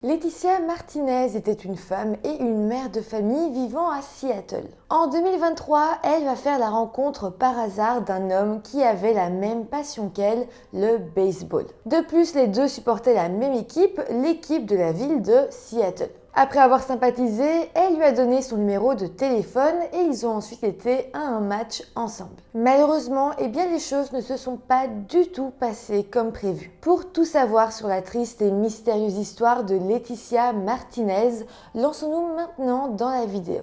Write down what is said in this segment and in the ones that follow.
Laetitia Martinez était une femme et une mère de famille vivant à Seattle. En 2023, elle va faire la rencontre par hasard d'un homme qui avait la même passion qu'elle, le baseball. De plus, les deux supportaient la même équipe, l'équipe de la ville de Seattle. Après avoir sympathisé, elle lui a donné son numéro de téléphone et ils ont ensuite été à un match ensemble. Malheureusement, les choses ne se sont pas du tout passées comme prévu. Pour tout savoir sur la triste et mystérieuse histoire de Laetitia Martinez, lançons-nous maintenant dans la vidéo.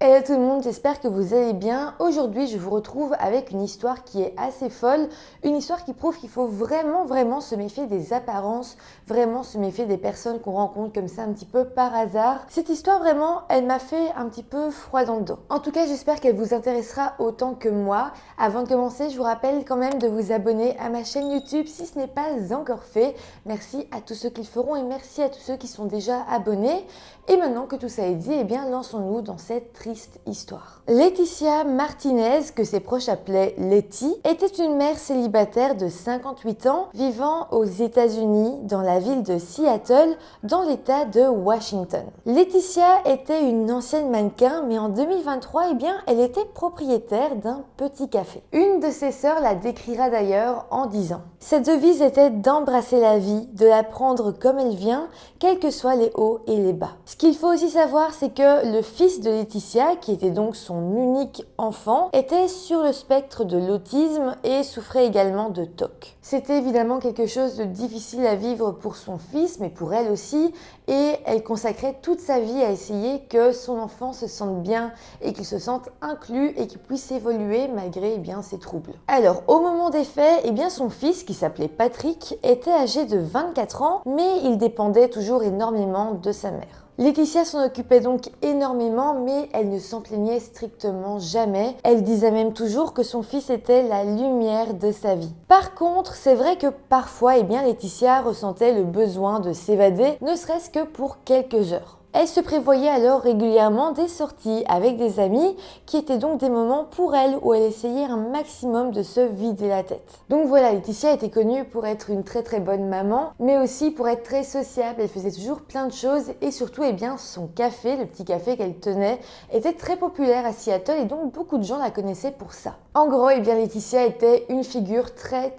Hello tout le monde, j'espère que vous allez bien. Aujourd'hui, je vous retrouve avec une histoire qui est assez folle, une histoire qui prouve qu'il faut vraiment se méfier des apparences, vraiment se méfier des personnes qu'on rencontre comme ça un petit peu par hasard. Cette histoire vraiment, elle m'a fait un petit peu froid dans le dos. En tout cas, j'espère qu'elle vous intéressera autant que moi. Avant de commencer, je vous rappelle quand même de vous abonner à ma chaîne YouTube si ce n'est pas encore fait. Merci à tous ceux qui le feront et merci à tous ceux qui sont déjà abonnés. Et maintenant que tout ça est dit, lançons-nous dans cette triste histoire. Laetitia Martinez, que ses proches appelaient Letty, était une mère célibataire de 58 ans vivant aux États-Unis dans la ville de Seattle, dans l'État de Washington. Laetitia était une ancienne mannequin, mais en 2023, elle était propriétaire d'un petit café. Une de ses sœurs la décrira d'ailleurs en disant: sa devise était d'embrasser la vie, de la prendre comme elle vient, quels que soient les hauts et les bas. Ce qu'il faut aussi savoir, c'est que le fils de Laetitia, qui était donc son unique enfant, était sur le spectre de l'autisme et souffrait également de TOC. C'était évidemment quelque chose de difficile à vivre pour son fils, mais pour elle aussi, et elle consacrait toute sa vie à essayer que son enfant se sente bien et qu'il se sente inclus et qu'il puisse évoluer malgré ses troubles. Alors, au moment des faits, son fils, qui s'appelait Patrick, était âgé de 24 ans, mais il dépendait toujours énormément de sa mère. Laetitia s'en occupait donc énormément, mais elle ne s'en plaignait strictement jamais. Elle disait même toujours que son fils était la lumière de sa vie. Par contre, c'est vrai que parfois, Laetitia ressentait le besoin de s'évader, ne serait-ce que pour quelques heures. Elle se prévoyait alors régulièrement des sorties avec des amis qui étaient donc des moments pour elle où elle essayait un maximum de se vider la tête. Donc voilà, Laetitia était connue pour être une très bonne maman, mais aussi pour être très sociable. Elle faisait toujours plein de choses et surtout son café, le petit café qu'elle tenait, était très populaire à Seattle et donc beaucoup de gens la connaissaient pour ça. En gros, Laetitia était une figure très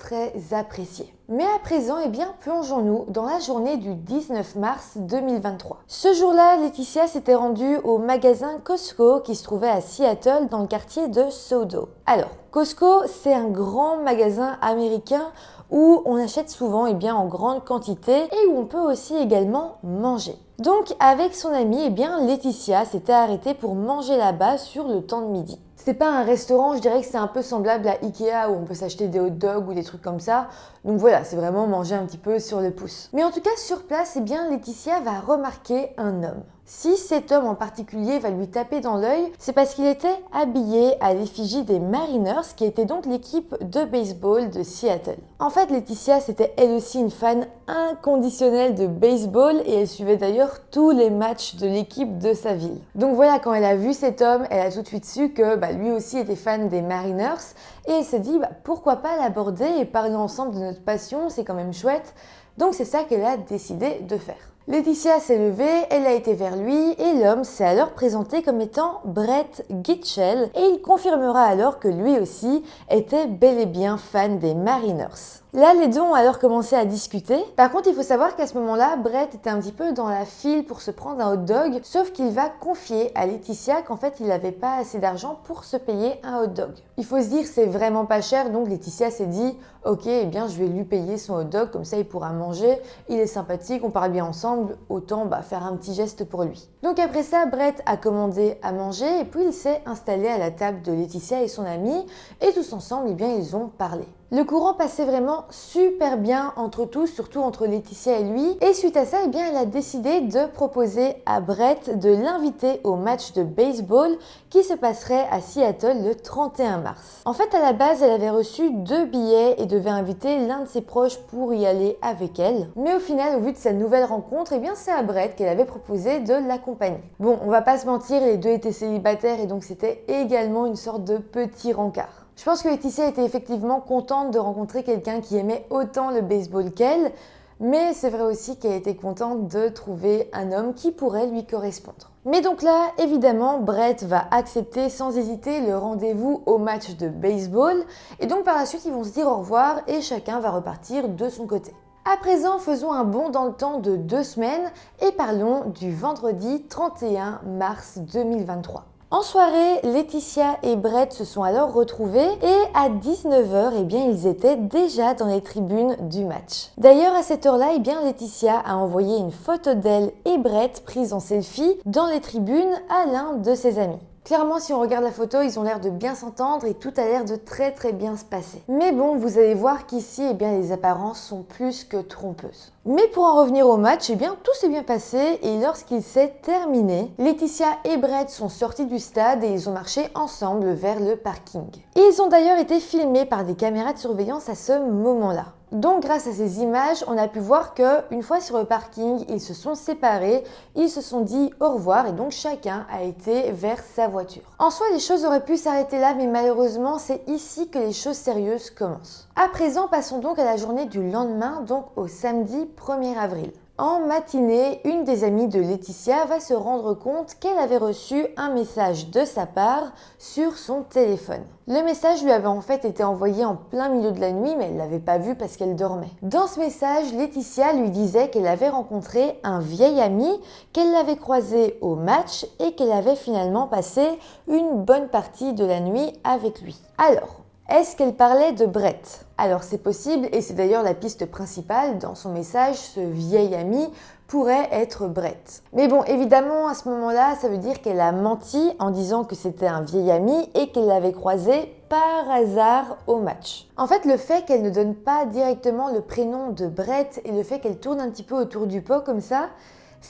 appréciée. Mais à présent, plongeons-nous dans la journée du 19 mars 2023. Ce jour-là, Laetitia s'était rendue au magasin Costco qui se trouvait à Seattle dans le quartier de SoDo. Alors, Costco, c'est un grand magasin américain où on achète souvent en grande quantité et où on peut aussi également manger. Donc avec son amie, Laetitia s'était arrêtée pour manger là-bas sur le temps de midi. C'est pas un restaurant, je dirais que c'est un peu semblable à Ikea où on peut s'acheter des hot dogs ou des trucs comme ça. Donc voilà, c'est vraiment manger un petit peu sur le pouce. Mais en tout cas, sur place, Laetitia va remarquer un homme. Si cet homme en particulier va lui taper dans l'œil, c'est parce qu'il était habillé à l'effigie des Mariners, qui était donc l'équipe de baseball de Seattle. En fait, Laetitia, c'était elle aussi une fan inconditionnelle de baseball et elle suivait d'ailleurs tous les matchs de l'équipe de sa ville. Donc voilà, quand elle a vu cet homme, elle a tout de suite su que lui aussi était fan des Mariners et elle s'est dit pourquoi pas l'aborder et parler ensemble de notre passion, c'est quand même chouette. Donc c'est ça qu'elle a décidé de faire. Laetitia s'est levée, elle a été vers lui et l'homme s'est alors présenté comme étant Brett Gitchell et il confirmera alors que lui aussi était bel et bien fan des Mariners. Là, les deux ont alors commencé à discuter. Par contre, il faut savoir qu'à ce moment-là, Brett était un petit peu dans la file pour se prendre un hot dog, sauf qu'il va confier à Laetitia qu'en fait, il n'avait pas assez d'argent pour se payer un hot dog. Il faut se dire, c'est vraiment pas cher, donc Laetitia s'est dit, ok, je vais lui payer son hot dog, comme ça il pourra manger, il est sympathique, on parle bien ensemble, autant faire un petit geste pour lui. Donc après ça, Brett a commandé à manger et puis il s'est installé à la table de Laetitia et son ami, et tous ensemble, ils ont parlé. Le courant passait vraiment super bien entre tous, surtout entre Laetitia et lui. Et suite à ça, eh bien, elle a décidé de proposer à Brett de l'inviter au match de baseball qui se passerait à Seattle le 31 mars. En fait, à la base, elle avait reçu 2 billets et devait inviter l'un de ses proches pour y aller avec elle. Mais au final, au vu de sa nouvelle rencontre, eh bien, c'est à Brett qu'elle avait proposé de l'accompagner. Bon, on va pas se mentir, les deux étaient célibataires et donc c'était également une sorte de petit rencard. Je pense que Laetitia était effectivement contente de rencontrer quelqu'un qui aimait autant le baseball qu'elle, mais c'est vrai aussi qu'elle était contente de trouver un homme qui pourrait lui correspondre. Mais donc là, évidemment, Brett va accepter sans hésiter le rendez-vous au match de baseball, et donc par la suite, ils vont se dire au revoir et chacun va repartir de son côté. À présent, faisons un bond dans le temps de 2 semaines et parlons du vendredi 31 mars 2023. En soirée, Laetitia et Brett se sont alors retrouvés et à 19h, eh bien, ils étaient déjà dans les tribunes du match. D'ailleurs, à cette heure-là, eh bien, Laetitia a envoyé une photo d'elle et Brett prise en selfie dans les tribunes à l'un de ses amis. Clairement, si on regarde la photo, ils ont l'air de bien s'entendre et tout a l'air de très bien se passer. Mais bon, vous allez voir qu'ici, eh bien, les apparences sont plus que trompeuses. Mais pour en revenir au match, eh bien, tout s'est bien passé et lorsqu'il s'est terminé, Laetitia et Brett sont sortis du stade et ils ont marché ensemble vers le parking. Ils ont d'ailleurs été filmés par des caméras de surveillance à ce moment-là. Donc grâce à ces images, on a pu voir qu'une fois sur le parking, ils se sont séparés, ils se sont dit au revoir et donc chacun a été vers sa voiture. En soi, les choses auraient pu s'arrêter là, mais malheureusement, c'est ici que les choses sérieuses commencent. À présent, passons donc à la journée du lendemain, donc au samedi 1er avril. En matinée, une des amies de Laetitia va se rendre compte qu'elle avait reçu un message de sa part sur son téléphone. Le message lui avait en fait été envoyé en plein milieu de la nuit, mais elle ne l'avait pas vu parce qu'elle dormait. Dans ce message, Laetitia lui disait qu'elle avait rencontré un vieil ami, qu'elle l'avait croisé au match et qu'elle avait finalement passé une bonne partie de la nuit avec lui. Alors, est-ce qu'elle parlait de Brett? Alors c'est possible et c'est d'ailleurs la piste principale dans son message, ce vieil ami pourrait être Brett. Mais bon, évidemment, à ce moment-là, ça veut dire qu'elle a menti en disant que c'était un vieil ami et qu'elle l'avait croisé par hasard au match. En fait, le fait qu'elle ne donne pas directement le prénom de Brett et le fait qu'elle tourne un petit peu autour du pot comme ça,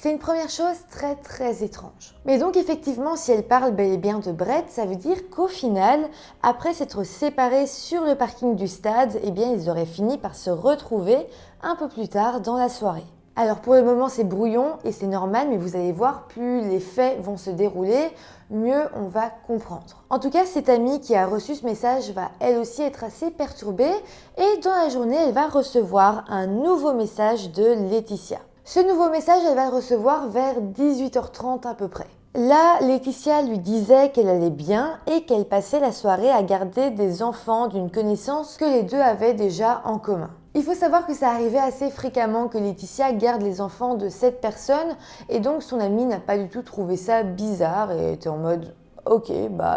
c'est une première chose très étrange. Mais donc effectivement, si elle parle bel et bien de Brett, ça veut dire qu'au final, après s'être séparés sur le parking du stade, eh bien ils auraient fini par se retrouver un peu plus tard dans la soirée. Alors pour le moment c'est brouillon et c'est normal, mais vous allez voir, plus les faits vont se dérouler, mieux on va comprendre. En tout cas, cette amie qui a reçu ce message va elle aussi être assez perturbée et dans la journée, elle va recevoir un nouveau message de Laetitia. Ce nouveau message, elle va le recevoir vers 18h30 à peu près. Là, Laetitia lui disait qu'elle allait bien et qu'elle passait la soirée à garder des enfants d'une connaissance que les deux avaient déjà en commun. Il faut savoir que ça arrivait assez fréquemment que Laetitia garde les enfants de cette personne et donc son amie n'a pas du tout trouvé ça bizarre et était en mode ok,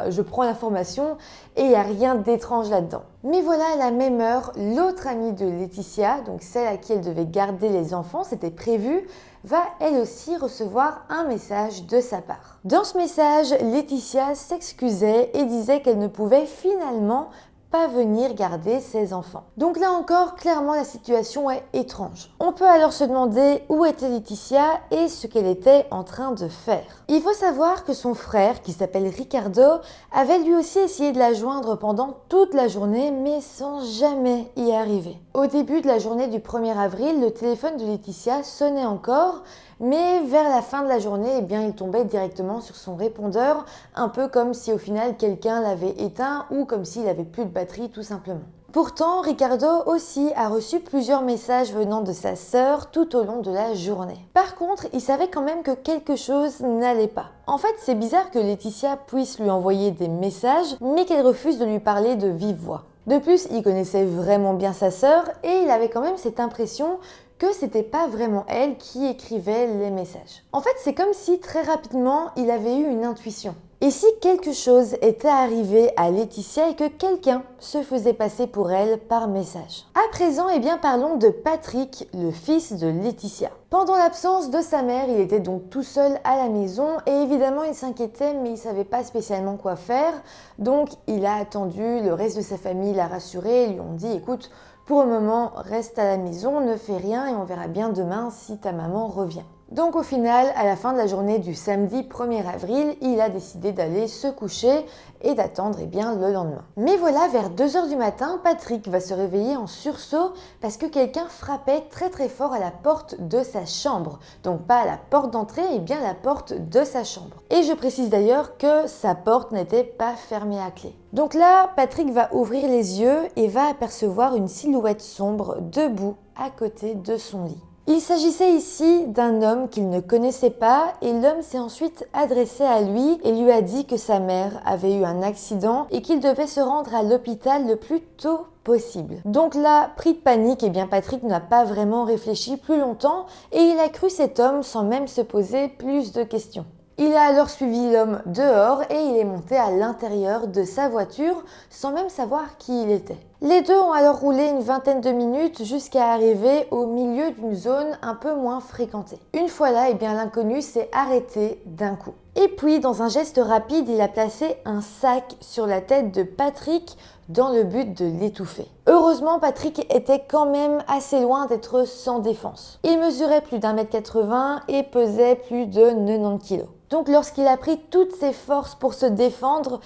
je prends l'information et il n'y a rien d'étrange là-dedans. Mais voilà, à la même heure, l'autre amie de Laetitia, donc celle à qui elle devait garder les enfants, c'était prévu, va elle aussi recevoir un message de sa part. Dans ce message, Laetitia s'excusait et disait qu'elle ne pouvait finalement pas venir garder ses enfants. Donc là encore, clairement la situation est étrange. On peut alors se demander où était Laetitia et ce qu'elle était en train de faire. Il faut savoir que son frère, qui s'appelle Ricardo, avait lui aussi essayé de la joindre pendant toute la journée, mais sans jamais y arriver. Au début de la journée du 1er avril, le téléphone de Laetitia sonnait encore, mais vers la fin de la journée, eh bien, il tombait directement sur son répondeur, un peu comme si au final quelqu'un l'avait éteint ou comme s'il avait plus de batterie tout simplement. Pourtant, Ricardo aussi a reçu plusieurs messages venant de sa sœur tout au long de la journée. Par contre, il savait quand même que quelque chose n'allait pas. En fait, c'est bizarre que Laetitia puisse lui envoyer des messages, mais qu'elle refuse de lui parler de vive voix. De plus, il connaissait vraiment bien sa sœur et il avait quand même cette impression que c'était pas vraiment elle qui écrivait les messages. En fait, c'est comme si très rapidement, il avait eu une intuition. Et si quelque chose était arrivé à Laetitia et que quelqu'un se faisait passer pour elle par message? À présent, eh bien, parlons de Patrick, le fils de Laetitia. Pendant l'absence de sa mère, il était donc tout seul à la maison et évidemment il s'inquiétait mais il savait pas spécialement quoi faire. Donc il a attendu, le reste de sa famille l'a rassuré, ils lui ont dit écoute, pour le moment reste à la maison, ne fais rien et on verra bien demain si ta maman revient. Donc au final, à la fin de la journée du samedi 1er avril, il a décidé d'aller se coucher et d'attendre le lendemain. Mais voilà, vers 2 h du matin, Patrick va se réveiller en sursaut parce que quelqu'un frappait très très fort à la porte de sa chambre. Donc pas à la porte d'entrée, mais bien la porte de sa chambre. Et je précise d'ailleurs que sa porte n'était pas fermée à clé. Donc là, Patrick va ouvrir les yeux et va apercevoir une silhouette sombre debout à côté de son lit. Il s'agissait ici d'un homme qu'il ne connaissait pas et l'homme s'est ensuite adressé à lui et lui a dit que sa mère avait eu un accident et qu'il devait se rendre à l'hôpital le plus tôt possible. Donc là, pris de panique, Patrick n'a pas vraiment réfléchi plus longtemps et il a cru cet homme sans même se poser plus de questions. Il a alors suivi l'homme dehors et il est monté à l'intérieur de sa voiture sans même savoir qui il était. Les deux ont alors roulé une vingtaine de minutes jusqu'à arriver au milieu d'une zone un peu moins fréquentée. Une fois là, l'inconnu s'est arrêté d'un coup. Et puis, dans un geste rapide, il a placé un sac sur la tête de Patrick dans le but de l'étouffer. Heureusement, Patrick était quand même assez loin d'être sans défense. Il mesurait plus d'1,80 m et pesait plus de 90 kg. Donc lorsqu'il a pris toutes ses forces pour se défendre,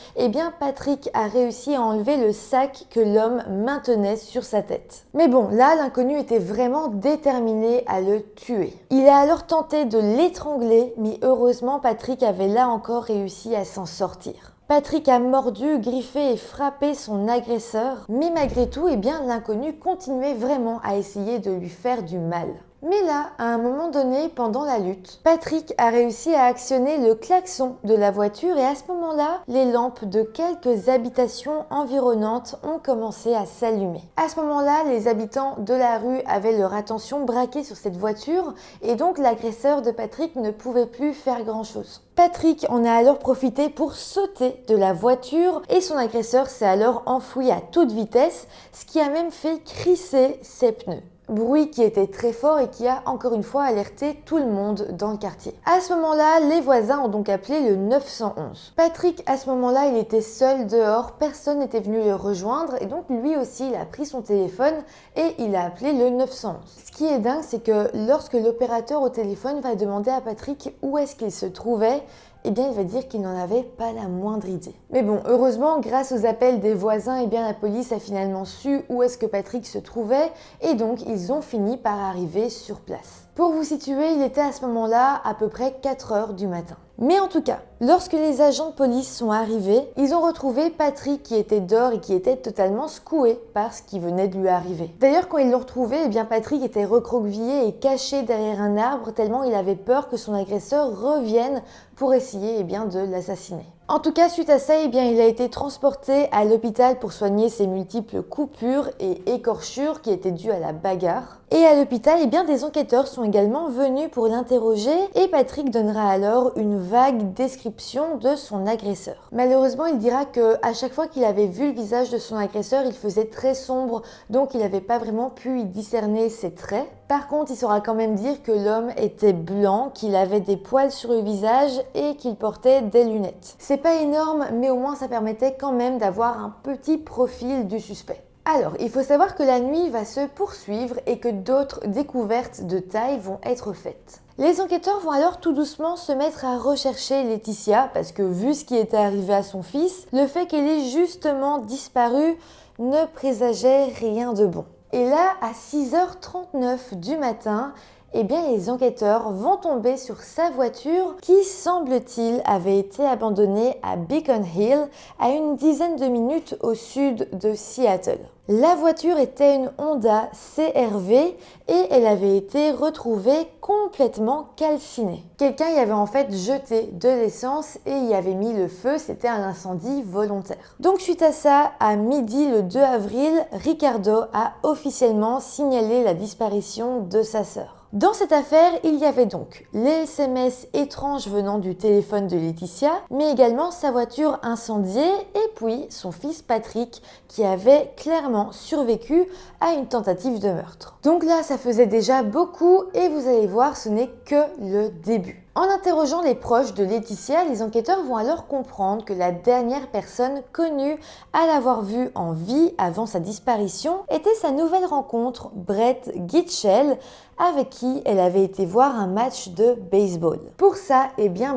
Patrick a réussi à enlever le sac que l'homme maintenait sur sa tête. Mais bon, là, l'inconnu était vraiment déterminé à le tuer. Il a alors tenté de l'étrangler, mais heureusement, Patrick avait là encore réussi à s'en sortir. Patrick a mordu, griffé et frappé son agresseur, mais malgré tout, l'inconnu continuait vraiment à essayer de lui faire du mal. Mais là, à un moment donné, pendant la lutte, Patrick a réussi à actionner le klaxon de la voiture et à ce moment-là, les lampes de quelques habitations environnantes ont commencé à s'allumer. À ce moment-là, les habitants de la rue avaient leur attention braquée sur cette voiture et donc l'agresseur de Patrick ne pouvait plus faire grand-chose. Patrick en a alors profité pour sauter de la voiture et son agresseur s'est alors enfoui à toute vitesse, ce qui a même fait crisser ses pneus. Bruit qui était très fort et qui a encore une fois alerté tout le monde dans le quartier. À ce moment-là, les voisins ont donc appelé le 911. Patrick, à ce moment-là, il était seul dehors, personne n'était venu le rejoindre et donc lui aussi, il a pris son téléphone et il a appelé le 911. Ce qui est dingue, c'est que lorsque l'opérateur au téléphone va demander à Patrick où est-ce qu'il se trouvait, il va dire qu'il n'en avait pas la moindre idée. Mais bon, heureusement, grâce aux appels des voisins, la police a finalement su où est-ce que Patrick se trouvait et donc ils ont fini par arriver sur place. Pour vous situer, il était à ce moment-là à peu près 4 h du matin. Mais en tout cas, lorsque les agents de police sont arrivés, ils ont retrouvé Patrick qui était dehors et qui était totalement secoué par ce qui venait de lui arriver. D'ailleurs, quand ils l'ont retrouvé, Patrick était recroquevillé et caché derrière un arbre tellement il avait peur que son agresseur revienne pour essayer de l'assassiner. En tout cas, suite à ça, il a été transporté à l'hôpital pour soigner ses multiples coupures et écorchures qui étaient dues à la bagarre. Et à l'hôpital, des enquêteurs sont également venus pour l'interroger et Patrick donnera alors une vague description de son agresseur. Malheureusement, il dira que à chaque fois qu'il avait vu le visage de son agresseur, il faisait très sombre, donc il n'avait pas vraiment pu y discerner ses traits. Par contre, il saura quand même dire que l'homme était blanc, qu'il avait des poils sur le visage et qu'il portait des lunettes. C'est pas énorme, mais au moins ça permettait quand même d'avoir un petit profil du suspect. Alors, il faut savoir que la nuit va se poursuivre et que d'autres découvertes de taille vont être faites. Les enquêteurs vont alors tout doucement se mettre à rechercher Laetitia parce que vu ce qui était arrivé à son fils, le fait qu'elle ait justement disparu ne présageait rien de bon. Et là, à 6h39 du matin, les enquêteurs vont tomber sur sa voiture qui, semble-t-il, avait été abandonnée à Beacon Hill, à une dizaine de minutes au sud de Seattle. La voiture était une Honda CR-V et elle avait été retrouvée complètement calcinée. Quelqu'un y avait en fait jeté de l'essence et y avait mis le feu, c'était un incendie volontaire. Donc suite à ça, à midi le 2 avril, Ricardo a officiellement signalé la disparition de sa sœur. Dans cette affaire, il y avait donc les SMS étranges venant du téléphone de Laetitia, mais également sa voiture incendiée et puis son fils Patrick qui avait clairement survécu à une tentative de meurtre. Donc là, ça faisait déjà beaucoup et vous allez voir, ce n'est que le début. En interrogeant les proches de Laetitia, les enquêteurs vont alors comprendre que la dernière personne connue à l'avoir vue en vie avant sa disparition était sa nouvelle rencontre, Brett Gitchell, avec qui elle avait été voir un match de baseball. Pour ça,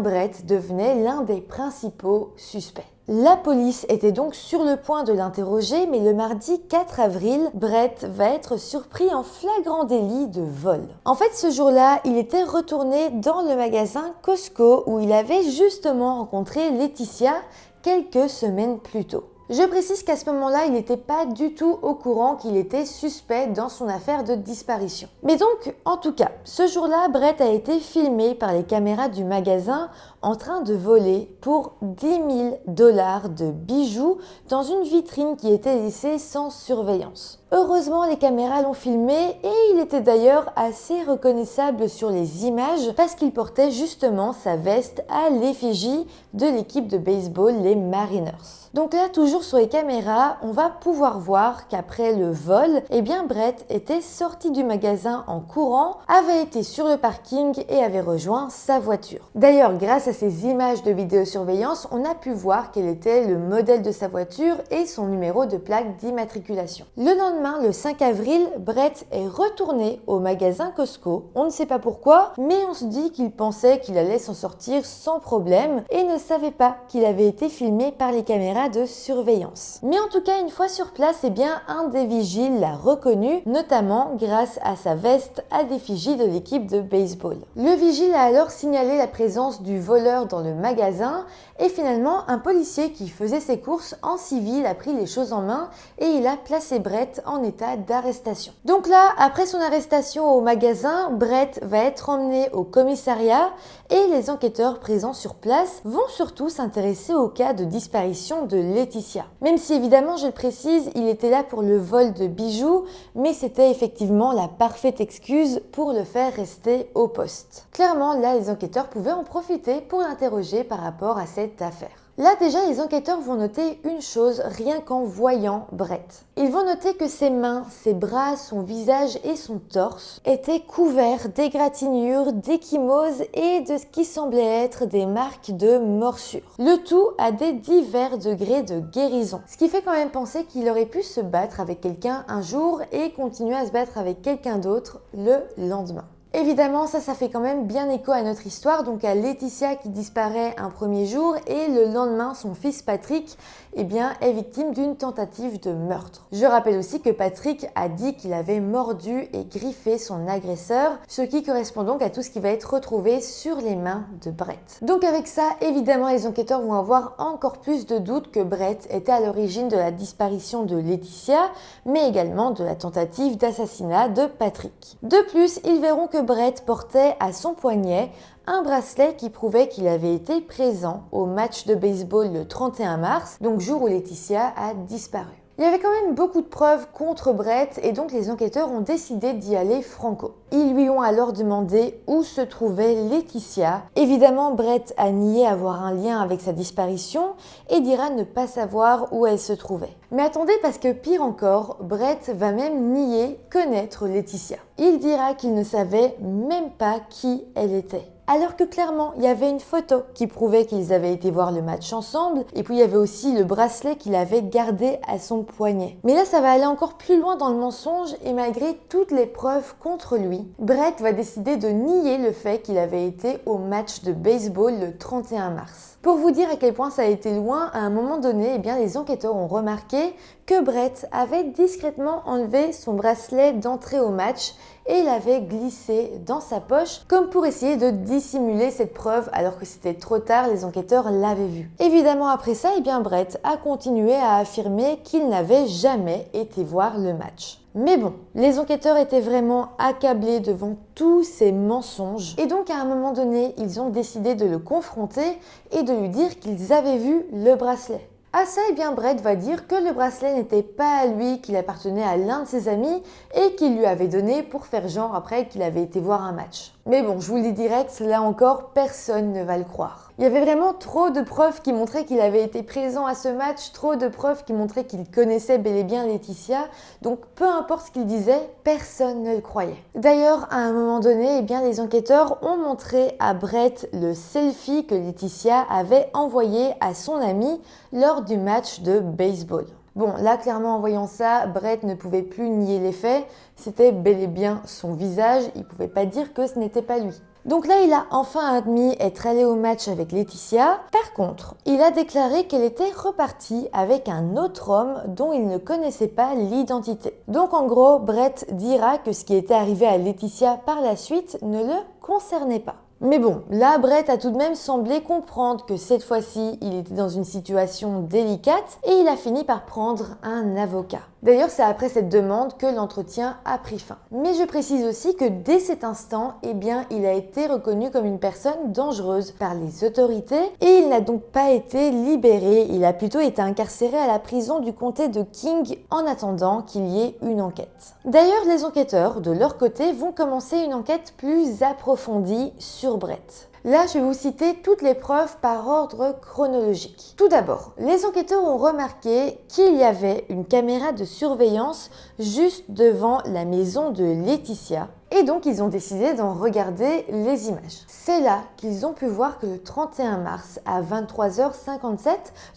Brett devenait l'un des principaux suspects. La police était donc sur le point de l'interroger, mais le mardi 4 avril, Brett va être surpris en flagrant délit de vol. En fait, ce jour-là, il était retourné dans le magasin Costco où il avait justement rencontré Laetitia quelques semaines plus tôt. Je précise qu'à ce moment-là, il n'était pas du tout au courant qu'il était suspect dans son affaire de disparition. Mais donc, en tout cas, ce jour-là, Brett a été filmé par les caméras du magasin en train de voler pour 10 000 $ de bijoux dans une vitrine qui était laissée sans surveillance. Heureusement, les caméras l'ont filmé et il était d'ailleurs assez reconnaissable sur les images parce qu'il portait justement sa veste à l'effigie de l'équipe de baseball, les Mariners. Donc là, toujours sur les caméras, on va pouvoir voir qu'après le vol, Brett était sorti du magasin en courant, avait été sur le parking et avait rejoint sa voiture. D'ailleurs, grâce à ces images de vidéosurveillance, on a pu voir quel était le modèle de sa voiture et son numéro de plaque d'immatriculation. Le lendemain, le 5 avril, Brett est retourné au magasin Costco. On ne sait pas pourquoi, mais on se dit qu'il pensait qu'il allait s'en sortir sans problème et ne savait pas qu'il avait été filmé par les caméras de surveillance. Mais en tout cas, une fois sur place, un des vigiles l'a reconnu, notamment grâce à sa veste à l'effigie de l'équipe de baseball. Le vigile a alors signalé la présence du voleur dans le magasin et finalement, un policier qui faisait ses courses en civil a pris les choses en main et il a placé Brett en état d'arrestation. Donc là, après son arrestation au magasin, Brett va être emmené au commissariat et les enquêteurs présents sur place vont surtout s'intéresser au cas de disparition de Laetitia. Même si évidemment, je le précise, il était là pour le vol de bijoux, mais c'était effectivement la parfaite excuse pour le faire rester au poste. Clairement, là, les enquêteurs pouvaient en profiter pour l'interroger par rapport à cette affaire. Là déjà, les enquêteurs vont noter une chose rien qu'en voyant Brett. Ils vont noter que ses mains, ses bras, son visage et son torse étaient couverts d'égratignures, d'échymoses et de ce qui semblait être des marques de morsure. Le tout à des divers degrés de guérison. Ce qui fait quand même penser qu'il aurait pu se battre avec quelqu'un un jour et continuer à se battre avec quelqu'un d'autre le lendemain. Évidemment, ça fait quand même bien écho à notre histoire, donc à Laetitia qui disparaît un premier jour et le lendemain, son fils Patrick est victime d'une tentative de meurtre. Je rappelle aussi que Patrick a dit qu'il avait mordu et griffé son agresseur, ce qui correspond donc à tout ce qui va être retrouvé sur les mains de Brett. Donc avec ça, évidemment, les enquêteurs vont avoir encore plus de doutes que Brett était à l'origine de la disparition de Laetitia, mais également de la tentative d'assassinat de Patrick. De plus, ils verront que Brett portait à son poignet un bracelet qui prouvait qu'il avait été présent au match de baseball le 31 mars, donc jour où Laetitia a disparu. Il y avait quand même beaucoup de preuves contre Brett et donc les enquêteurs ont décidé d'y aller franco. Ils lui ont alors demandé où se trouvait Laetitia. Évidemment, Brett a nié avoir un lien avec sa disparition et dira ne pas savoir où elle se trouvait. Mais attendez, parce que pire encore, Brett va même nier connaître Laetitia. Il dira qu'il ne savait même pas qui elle était. Alors que clairement, il y avait une photo qui prouvait qu'ils avaient été voir le match ensemble, et puis il y avait aussi le bracelet qu'il avait gardé à son poignet. Mais là, ça va aller encore plus loin dans le mensonge, et malgré toutes les preuves contre lui, Brett va décider de nier le fait qu'il avait été au match de baseball le 31 mars. Pour vous dire à quel point ça a été loin, à un moment donné, les enquêteurs ont remarqué que Brett avait discrètement enlevé son bracelet d'entrée au match et l'avait glissé dans sa poche comme pour essayer de dissimuler cette preuve alors que c'était trop tard, les enquêteurs l'avaient vu. Évidemment après ça, Brett a continué à affirmer qu'il n'avait jamais été voir le match. Mais bon, les enquêteurs étaient vraiment accablés devant tous ces mensonges et donc à un moment donné, ils ont décidé de le confronter et de lui dire qu'ils avaient vu le bracelet. À ça, eh bien, Brett va dire que le bracelet n'était pas à lui, qu'il appartenait à l'un de ses amis et qu'il lui avait donné pour faire genre après qu'il avait été voir un match. Mais bon, je vous le dis direct, là encore, personne ne va le croire. Il y avait vraiment trop de preuves qui montraient qu'il avait été présent à ce match, trop de preuves qui montraient qu'il connaissait bel et bien Laetitia, donc peu importe ce qu'il disait, personne ne le croyait. D'ailleurs, à un moment donné, eh bien, les enquêteurs ont montré à Brett le selfie que Laetitia avait envoyé à son ami lors du match de baseball. Bon, là, clairement, en voyant ça, Brett ne pouvait plus nier les faits. C'était bel et bien son visage. Il ne pouvait pas dire que ce n'était pas lui. Donc là, il a enfin admis être allé au match avec Laetitia. Par contre, il a déclaré qu'elle était repartie avec un autre homme dont il ne connaissait pas l'identité. Donc en gros, Brett dira que ce qui était arrivé à Laetitia par la suite ne le concernait pas. Mais bon, là, Brett a tout de même semblé comprendre que cette fois-ci, il était dans une situation délicate et il a fini par prendre un avocat. D'ailleurs, c'est après cette demande que l'entretien a pris fin. Mais je précise aussi que dès cet instant, eh bien, il a été reconnu comme une personne dangereuse par les autorités et il n'a donc pas été libéré. Il a plutôt été incarcéré à la prison du comté de King en attendant qu'il y ait une enquête. D'ailleurs, les enquêteurs, de leur côté, vont commencer une enquête plus approfondie sur Brett. Là, je vais vous citer toutes les preuves par ordre chronologique. Tout d'abord, les enquêteurs ont remarqué qu'il y avait une caméra de surveillance juste devant la maison de Laetitia. Et donc, ils ont décidé d'en regarder les images. C'est là qu'ils ont pu voir que le 31 mars à 23h57,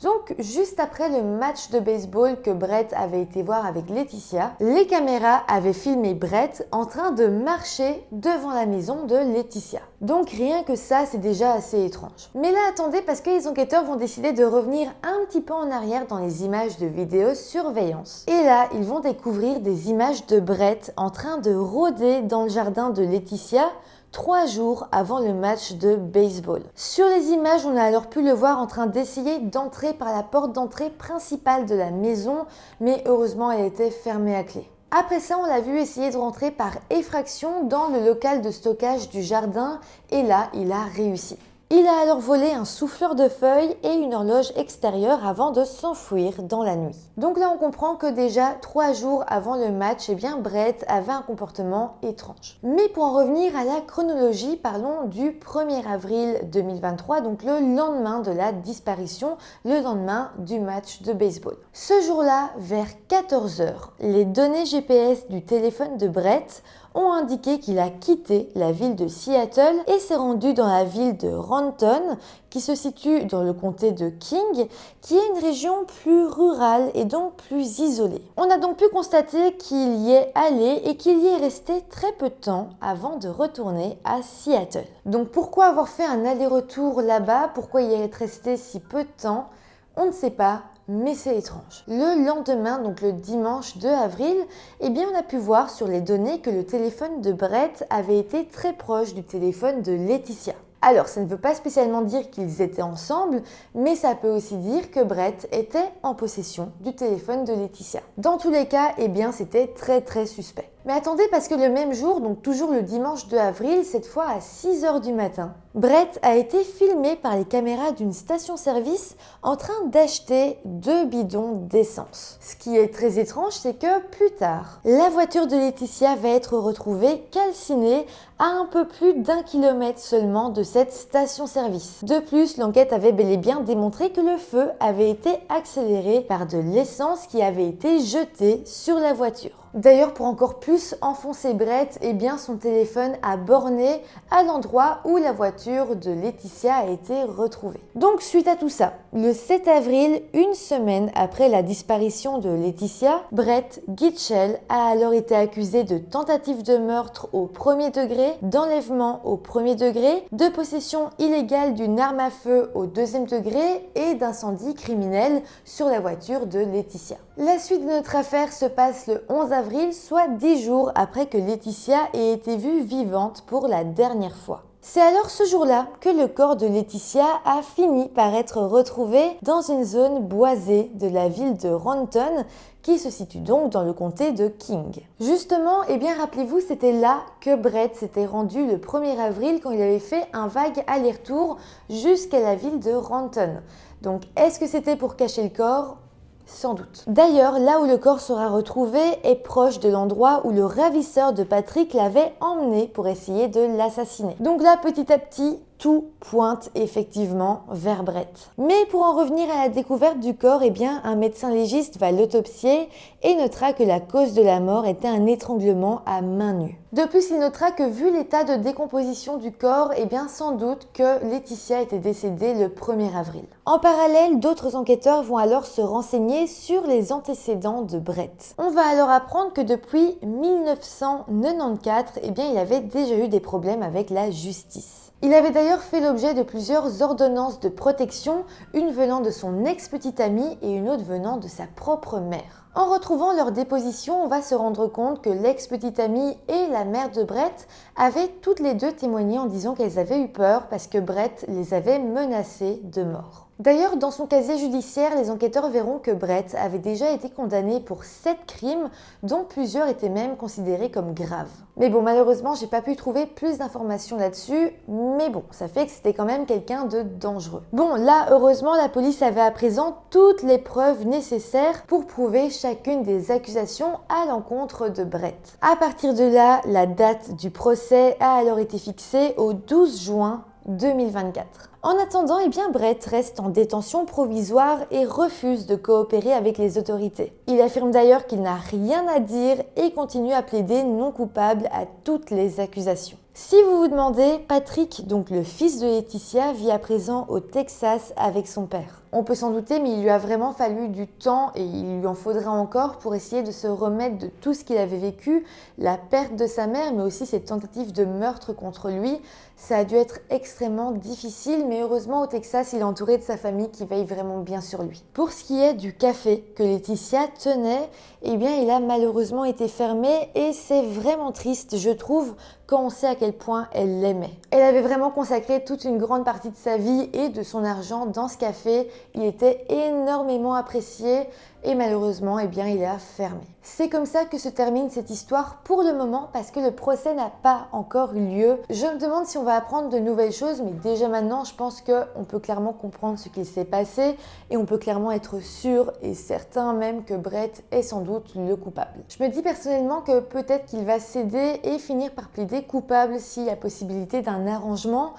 donc juste après le match de baseball que Brett avait été voir avec Laetitia, les caméras avaient filmé Brett en train de marcher devant la maison de Laetitia. Donc rien que ça, c'est déjà assez étrange. Mais là, attendez, parce que les enquêteurs vont décider de revenir un petit peu en arrière dans les images de vidéosurveillance. Et là, ils vont découvrir des images de Brett en train de rôder dans le jardin de Laetitia 3 jours avant le match de baseball. Sur les images, on a alors pu le voir en train d'essayer d'entrer par la porte d'entrée principale de la maison, mais heureusement, elle était fermée à clé. Après ça, on l'a vu essayer de rentrer par effraction dans le local de stockage du jardin et là, il a réussi. Il a alors volé un souffleur de feuilles et une horloge extérieure avant de s'enfuir dans la nuit. Donc là, on comprend que déjà 3 jours avant le match, eh bien Brett avait un comportement étrange. Mais pour en revenir à la chronologie, parlons du 1er avril 2023, donc le lendemain de la disparition, le lendemain du match de baseball. Ce jour-là, vers 14h, les données GPS du téléphone de Brett ont indiqué qu'il a quitté la ville de Seattle et s'est rendu dans la ville de Renton, qui se situe dans le comté de King, qui est une région plus rurale et donc plus isolée. On a donc pu constater qu'il y est allé et qu'il y est resté très peu de temps avant de retourner à Seattle. Donc pourquoi avoir fait un aller-retour là-bas? Pourquoi y être resté si peu de temps? On ne sait pas. Mais c'est étrange. Le lendemain, donc le dimanche 2 avril, eh bien on a pu voir sur les données que le téléphone de Brett avait été très proche du téléphone de Laetitia. Alors, ça ne veut pas spécialement dire qu'ils étaient ensemble, mais ça peut aussi dire que Brett était en possession du téléphone de Laetitia. Dans tous les cas, eh bien c'était très suspect. Mais attendez, parce que le même jour, donc toujours le dimanche 2 avril, cette fois à 6h du matin, Brett a été filmé par les caméras d'une station-service en train d'acheter 2 bidons d'essence. Ce qui est très étrange, c'est que plus tard, la voiture de Laetitia va être retrouvée calcinée à un peu plus d'1 kilomètre seulement de cette station-service. De plus, l'enquête avait bel et bien démontré que le feu avait été accéléré par de l'essence qui avait été jetée sur la voiture. D'ailleurs, pour encore plus enfoncer Brett, eh bien son téléphone a borné à l'endroit où la voiture de Laetitia a été retrouvée. Donc suite à tout ça, le 7 avril, une semaine après la disparition de Laetitia, Brett Gitchell a alors été accusé de tentative de meurtre au premier degré, d'enlèvement au premier degré, de possession illégale d'une arme à feu au deuxième degré et d'incendie criminel sur la voiture de Laetitia. La suite de notre affaire se passe le 11 avril, soit 10 jours après que Laetitia ait été vue vivante pour la dernière fois. C'est alors ce jour-là que le corps de Laetitia a fini par être retrouvé dans une zone boisée de la ville de Renton, qui se situe donc dans le comté de King. Justement, eh bien rappelez-vous, c'était là que Brett s'était rendu le 1er avril quand il avait fait un vague aller-retour jusqu'à la ville de Renton. Donc est-ce que c'était pour cacher le corps ? Sans doute. D'ailleurs, là où le corps sera retrouvé est proche de l'endroit où le ravisseur de Patrick l'avait emmené pour essayer de l'assassiner. Donc là, petit à petit, tout pointe effectivement vers Brett. Mais pour en revenir à la découverte du corps, eh bien, un médecin légiste va l'autopsier et notera que la cause de la mort était un étranglement à main nue. De plus, il notera que vu l'état de décomposition du corps, eh bien, sans doute que Laetitia était décédée le 1er avril. En parallèle, d'autres enquêteurs vont alors se renseigner sur les antécédents de Brett. On va alors apprendre que depuis 1994, eh bien, il avait déjà eu des problèmes avec la justice. Il avait d'ailleurs fait l'objet de plusieurs ordonnances de protection, une venant de son ex-petite amie et une autre venant de sa propre mère. En retrouvant leur déposition, on va se rendre compte que l'ex-petite amie et la mère de Brett avaient toutes les deux témoigné en disant qu'elles avaient eu peur parce que Brett les avait menacées de mort. D'ailleurs, dans son casier judiciaire, les enquêteurs verront que Brett avait déjà été condamné pour 7 crimes, dont plusieurs étaient même considérés comme graves. Mais bon, malheureusement, j'ai pas pu trouver plus d'informations là-dessus, mais bon, ça fait que c'était quand même quelqu'un de dangereux. Bon, là, heureusement, la police avait à présent toutes les preuves nécessaires pour prouver chacune des accusations à l'encontre de Brett. À partir de là, la date du procès a alors été fixée au 12 juin 2024. En attendant, eh bien, Brett reste en détention provisoire et refuse de coopérer avec les autorités. Il affirme d'ailleurs qu'il n'a rien à dire et continue à plaider non coupable à toutes les accusations. Si vous vous demandez, Patrick, donc le fils de Laetitia, vit à présent au Texas avec son père. On peut s'en douter, mais il lui a vraiment fallu du temps et il lui en faudra encore pour essayer de se remettre de tout ce qu'il avait vécu, la perte de sa mère, mais aussi ses tentatives de meurtre contre lui. Ça a dû être extrêmement difficile, mais heureusement au Texas, il est entouré de sa famille qui veille vraiment bien sur lui. Pour ce qui est du café que Laetitia tenait, eh bien il a malheureusement été fermé et c'est vraiment triste, je trouve, quand on sait à quel point elle l'aimait. Elle avait vraiment consacré toute une grande partie de sa vie et de son argent dans ce café. Il était énormément apprécié et malheureusement, eh bien, il a fermé. C'est comme ça que se termine cette histoire pour le moment parce que le procès n'a pas encore eu lieu. Je me demande si on va apprendre de nouvelles choses, mais déjà maintenant, je pense qu'on peut clairement comprendre ce qu'il s'est passé et on peut clairement être sûr et certain même que Brett est sans doute le coupable. Je me dis personnellement que peut-être qu'il va céder et finir par plaider coupable s'il y a possibilité d'un arrangement.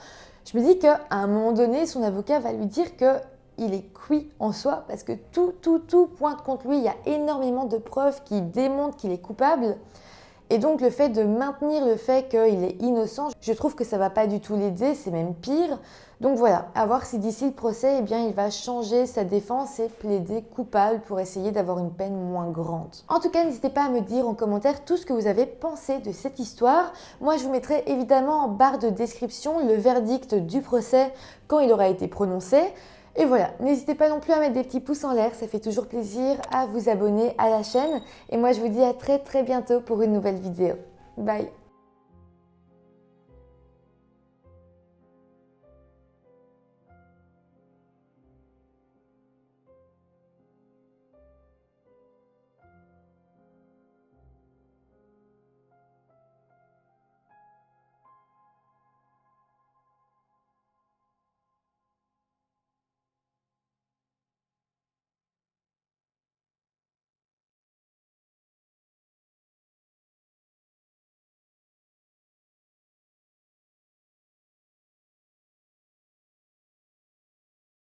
Je me dis qu'à un moment donné, son avocat va lui dire que il est cuit en soi parce que tout pointe contre lui. Il y a énormément de preuves qui démontrent qu'il est coupable. Et donc le fait de maintenir le fait qu'il est innocent, je trouve que ça va pas du tout l'aider, c'est même pire. Donc voilà, à voir si d'ici le procès, eh bien, il va changer sa défense et plaider coupable pour essayer d'avoir une peine moins grande. En tout cas, n'hésitez pas à me dire en commentaire tout ce que vous avez pensé de cette histoire. Moi, je vous mettrai évidemment en barre de description le verdict du procès quand il aura été prononcé. Et voilà, n'hésitez pas non plus à mettre des petits pouces en l'air, ça fait toujours plaisir, à vous abonner à la chaîne. Et moi je vous dis à très bientôt pour une nouvelle vidéo. Bye!